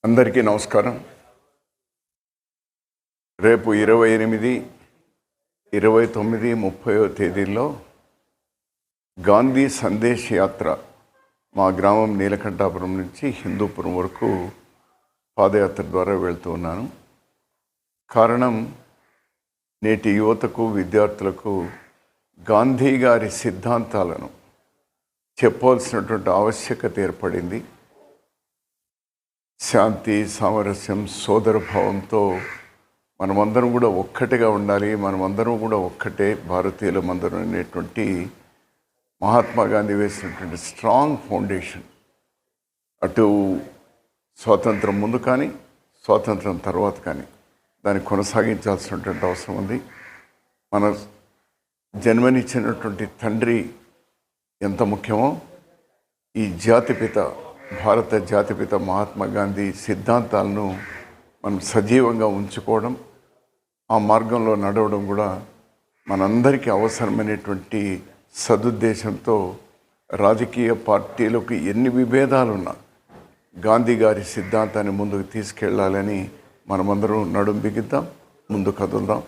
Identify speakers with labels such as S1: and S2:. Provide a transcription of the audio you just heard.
S1: అందరికీ నమస్కారం. రేపు 28, 29, 30వ తేదీల్లో గాంధీ సందేశ్ యాత్ర మా గ్రామం నీలకంఠాపురం నుంచి హిందూపురం వరకు పాదయాత్ర ద్వారా వెళ్తూ ఉన్నాను. కారణం, నేటి యువతకు, విద్యార్థులకు గాంధీ గారి సిద్ధాంతాలను చెప్పవలసినటువంటి ఆవశ్యకత ఏర్పడింది. శాంతి, సామరస్యం, సోదరభావంతో మనమందరం కూడా ఒక్కటిగా ఉండాలి, మనమందరం కూడా ఒక్కటే భారతీయులమందరం అనేటువంటి మహాత్మా గాంధీ వేసినటువంటి స్ట్రాంగ్ ఫౌండేషన్ అటు స్వాతంత్రం ముందు కానీ స్వాతంత్రం తర్వాత కానీ దాన్ని కొనసాగించాల్సినటువంటి అవసరం ఉంది. మన జన్మనిచ్చినటువంటి తండ్రి ఎంత ముఖ్యమో ఈ జాతిపిత, భారత జాతిపిత మహాత్మా గాంధీ సిద్ధాంతాలను మనం సజీవంగా ఉంచుకోవడం, ఆ మార్గంలో నడవడం కూడా మనందరికీ అవసరమైనటువంటి సదుద్దేశంతో రాజకీయ పార్టీలకు ఎన్ని విభేదాలున్నా గాంధీ గారి సిద్ధాంతాన్ని ముందుకు తీసుకెళ్లాలని మనమందరం నడుం బిగిద్దాం, ముందు కదులుదాం.